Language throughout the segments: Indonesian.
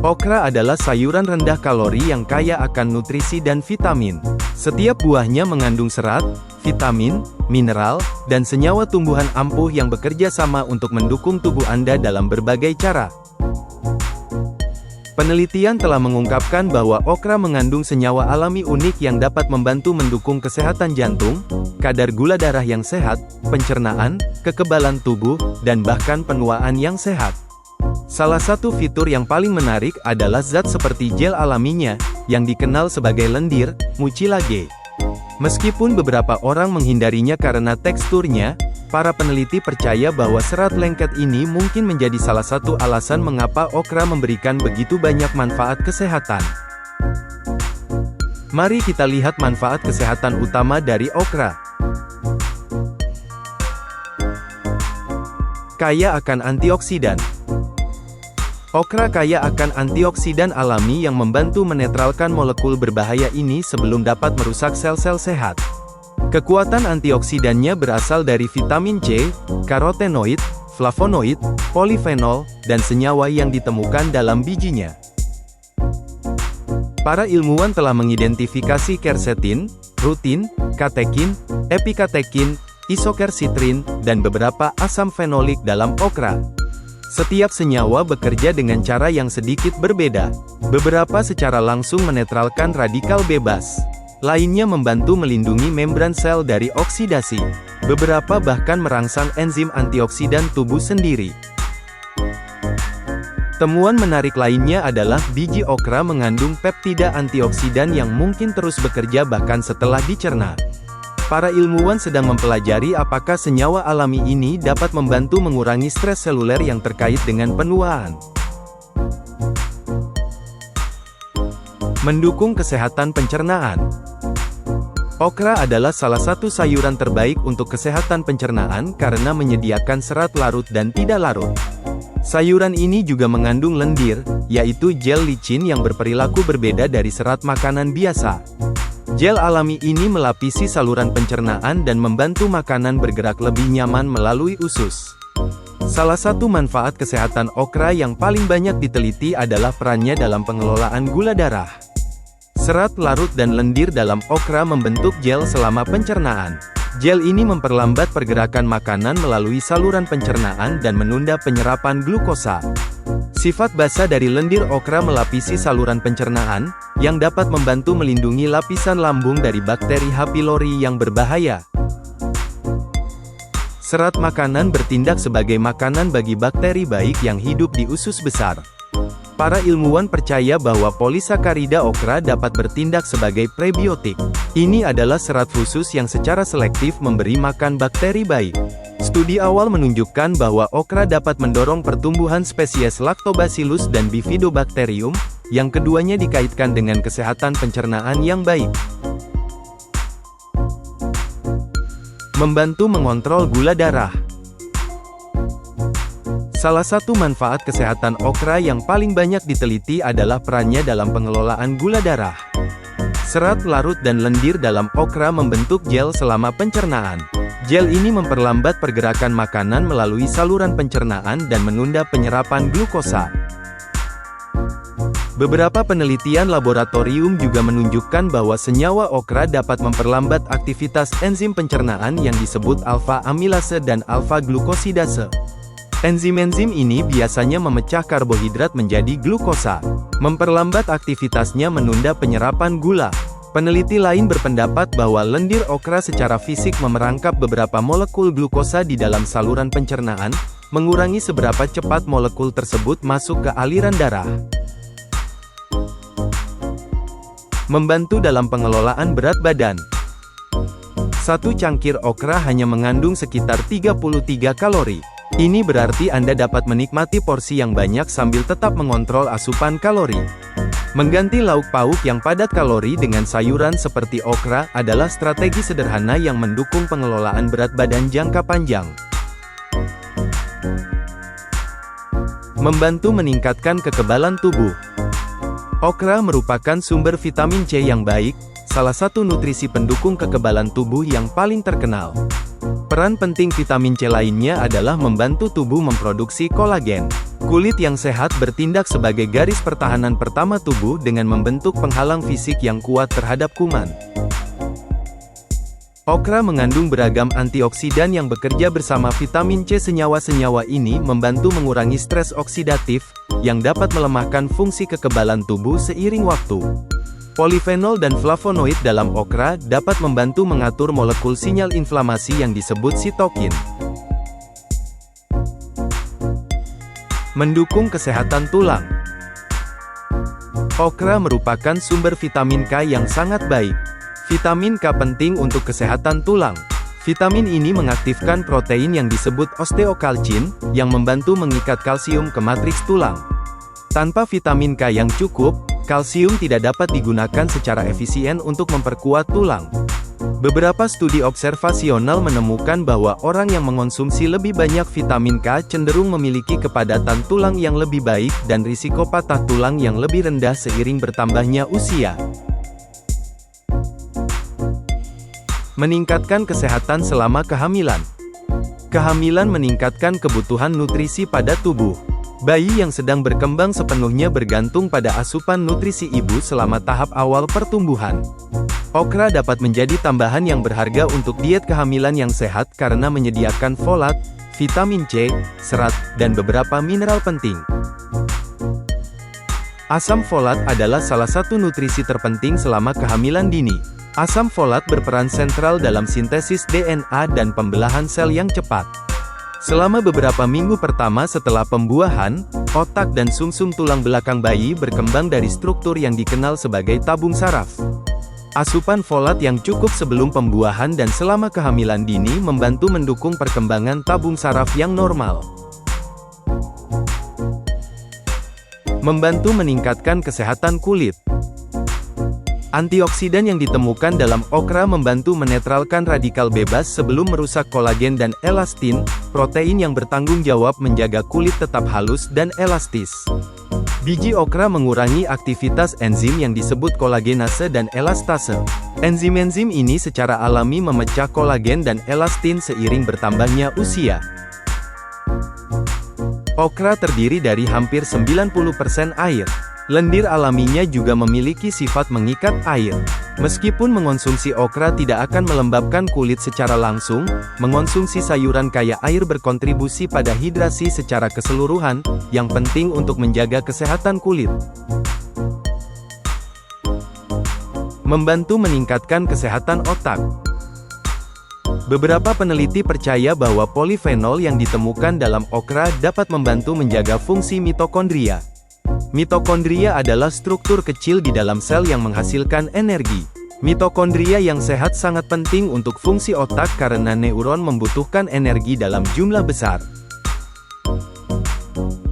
Okra adalah sayuran rendah kalori yang kaya akan nutrisi dan vitamin. Setiap buahnya mengandung serat, vitamin, mineral, dan senyawa tumbuhan ampuh yang bekerja sama untuk mendukung tubuh Anda dalam berbagai cara. Penelitian telah mengungkapkan bahwa okra mengandung senyawa alami unik yang dapat membantu mendukung kesehatan jantung, kadar gula darah yang sehat, pencernaan, kekebalan tubuh, dan bahkan penuaan yang sehat. Salah satu fitur yang paling menarik adalah zat seperti gel alaminya, yang dikenal sebagai lendir, mucilage. Meskipun beberapa orang menghindarinya karena teksturnya, para peneliti percaya bahwa serat lengket ini mungkin menjadi salah satu alasan mengapa okra memberikan begitu banyak manfaat kesehatan. Mari kita lihat manfaat kesehatan utama dari okra. Kaya akan antioksidan. Okra kaya akan antioksidan alami yang membantu menetralkan molekul berbahaya ini sebelum dapat merusak sel-sel sehat. Kekuatan antioksidannya berasal dari vitamin C, karotenoid, flavonoid, polifenol, dan senyawa yang ditemukan dalam bijinya. Para ilmuwan telah mengidentifikasi quercetin, rutin, katekin, epikatekin, isoquercitrin, dan beberapa asam fenolik dalam okra. Setiap senyawa bekerja dengan cara yang sedikit berbeda. Beberapa secara langsung menetralkan radikal bebas. Lainnya membantu melindungi membran sel dari oksidasi. Beberapa bahkan merangsang enzim antioksidan tubuh sendiri. Temuan menarik lainnya adalah biji okra mengandung peptida antioksidan yang mungkin terus bekerja bahkan setelah dicerna. Para ilmuwan sedang mempelajari apakah senyawa alami ini dapat membantu mengurangi stres seluler yang terkait dengan penuaan. Mendukung kesehatan pencernaan. Okra adalah salah satu sayuran terbaik untuk kesehatan pencernaan karena menyediakan serat larut dan tidak larut. Sayuran ini juga mengandung lendir, yaitu gel licin yang berperilaku berbeda dari serat makanan biasa. Gel alami ini melapisi saluran pencernaan dan membantu makanan bergerak lebih nyaman melalui usus. Salah satu manfaat kesehatan okra yang paling banyak diteliti adalah perannya dalam pengelolaan gula darah. Serat larut dan lendir dalam okra membentuk gel selama pencernaan. Gel ini memperlambat pergerakan makanan melalui saluran pencernaan dan menunda penyerapan glukosa. Sifat basa dari lendir okra melapisi saluran pencernaan, yang dapat membantu melindungi lapisan lambung dari bakteri H. pylori yang berbahaya. Serat makanan bertindak sebagai makanan bagi bakteri baik yang hidup di usus besar. Para ilmuwan percaya bahwa polisakarida okra dapat bertindak sebagai prebiotik. Ini adalah serat khusus yang secara selektif memberi makan bakteri baik. Studi awal menunjukkan bahwa okra dapat mendorong pertumbuhan spesies Lactobacillus dan Bifidobacterium, yang keduanya dikaitkan dengan kesehatan pencernaan yang baik. Membantu mengontrol gula darah. Salah satu manfaat kesehatan okra yang paling banyak diteliti adalah perannya dalam pengelolaan gula darah. Serat larut dan lendir dalam okra membentuk gel selama pencernaan. Gel ini memperlambat pergerakan makanan melalui saluran pencernaan dan menunda penyerapan glukosa. Beberapa penelitian laboratorium juga menunjukkan bahwa senyawa okra dapat memperlambat aktivitas enzim pencernaan yang disebut alfa-amilase dan alfa-glukosidase. Enzim-enzim ini biasanya memecah karbohidrat menjadi glukosa. Memperlambat aktivitasnya menunda penyerapan gula. Peneliti lain berpendapat bahwa lendir okra secara fisik memerangkap beberapa molekul glukosa di dalam saluran pencernaan, mengurangi seberapa cepat molekul tersebut masuk ke aliran darah. Membantu dalam pengelolaan berat badan. Satu cangkir okra hanya mengandung sekitar 33 kalori. Ini berarti Anda dapat menikmati porsi yang banyak sambil tetap mengontrol asupan kalori. Mengganti lauk pauk yang padat kalori dengan sayuran seperti okra adalah strategi sederhana yang mendukung pengelolaan berat badan jangka panjang. Membantu meningkatkan kekebalan tubuh. Okra merupakan sumber vitamin C yang baik, salah satu nutrisi pendukung kekebalan tubuh yang paling terkenal. Peran penting vitamin C lainnya adalah membantu tubuh memproduksi kolagen. Kulit yang sehat bertindak sebagai garis pertahanan pertama tubuh dengan membentuk penghalang fisik yang kuat terhadap kuman. Okra mengandung beragam antioksidan yang bekerja bersama vitamin C. Senyawa-senyawa ini membantu mengurangi stres oksidatif, yang dapat melemahkan fungsi kekebalan tubuh seiring waktu. Polifenol dan flavonoid dalam okra dapat membantu mengatur molekul sinyal inflamasi yang disebut sitokin. Mendukung kesehatan tulang. Okra merupakan sumber vitamin K yang sangat baik. Vitamin K penting untuk kesehatan tulang. Vitamin ini mengaktifkan protein yang disebut osteokalsin, yang membantu mengikat kalsium ke matriks tulang. Tanpa vitamin K yang cukup, kalsium tidak dapat digunakan secara efisien untuk memperkuat tulang. Beberapa studi observasional menemukan bahwa orang yang mengonsumsi lebih banyak vitamin K cenderung memiliki kepadatan tulang yang lebih baik dan risiko patah tulang yang lebih rendah seiring bertambahnya usia. Meningkatkan kesehatan selama kehamilan. Kehamilan meningkatkan kebutuhan nutrisi pada tubuh. Bayi yang sedang berkembang sepenuhnya bergantung pada asupan nutrisi ibu selama tahap awal pertumbuhan. Okra dapat menjadi tambahan yang berharga untuk diet kehamilan yang sehat karena menyediakan folat, vitamin C, serat, dan beberapa mineral penting. Asam folat adalah salah satu nutrisi terpenting selama kehamilan dini. Asam folat berperan sentral dalam sintesis DNA dan pembelahan sel yang cepat. Selama beberapa minggu pertama setelah pembuahan, otak dan sumsum tulang belakang bayi berkembang dari struktur yang dikenal sebagai tabung saraf. Asupan folat yang cukup sebelum pembuahan dan selama kehamilan dini membantu mendukung perkembangan tabung saraf yang normal. Membantu meningkatkan kesehatan kulit. Antioksidan yang ditemukan dalam okra membantu menetralkan radikal bebas sebelum merusak kolagen dan elastin, protein yang bertanggung jawab menjaga kulit tetap halus dan elastis. Biji okra mengurangi aktivitas enzim yang disebut kolagenase dan elastase. Enzim-enzim ini secara alami memecah kolagen dan elastin seiring bertambahnya usia. Okra terdiri dari hampir 90% air. Lendir alaminya juga memiliki sifat mengikat air. Meskipun mengonsumsi okra tidak akan melembabkan kulit secara langsung, mengonsumsi sayuran kaya air berkontribusi pada hidrasi secara keseluruhan, yang penting untuk menjaga kesehatan kulit. Membantu meningkatkan kesehatan otak. Beberapa peneliti percaya bahwa polifenol yang ditemukan dalam okra dapat membantu menjaga fungsi mitokondria. Mitokondria adalah struktur kecil di dalam sel yang menghasilkan energi. Mitokondria yang sehat sangat penting untuk fungsi otak karena neuron membutuhkan energi dalam jumlah besar.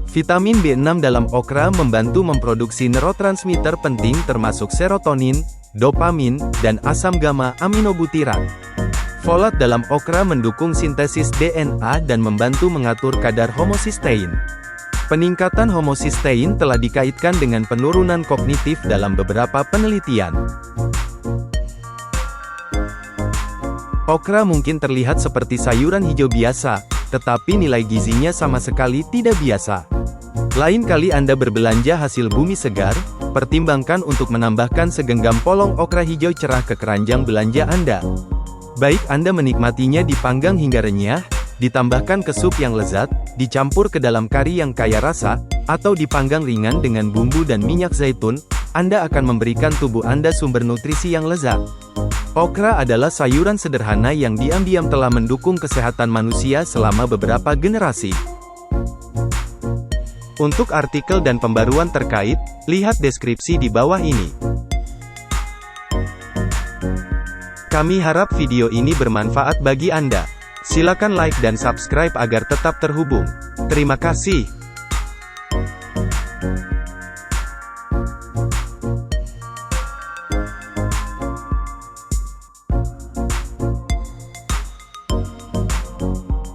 Vitamin B6 dalam okra membantu memproduksi neurotransmitter penting termasuk serotonin, dopamin, dan asam gamma aminobutirat. Folat dalam okra mendukung sintesis DNA dan membantu mengatur kadar homosistein. Peningkatan homosistein telah dikaitkan dengan penurunan kognitif dalam beberapa penelitian. Okra mungkin terlihat seperti sayuran hijau biasa, tetapi nilai gizinya sama sekali tidak biasa. Lain kali Anda berbelanja hasil bumi segar, pertimbangkan untuk menambahkan segenggam polong okra hijau cerah ke keranjang belanja Anda. Baik Anda menikmatinya dipanggang hingga renyah, ditambahkan ke sup yang lezat, dicampur ke dalam kari yang kaya rasa, atau dipanggang ringan dengan bumbu dan minyak zaitun, Anda akan memberikan tubuh Anda sumber nutrisi yang lezat. Okra adalah sayuran sederhana yang diam-diam telah mendukung kesehatan manusia selama beberapa generasi. Untuk artikel dan pembaruan terkait, lihat deskripsi di bawah ini. Kami harap video ini bermanfaat bagi Anda. Silakan like dan subscribe agar tetap terhubung. Terima kasih.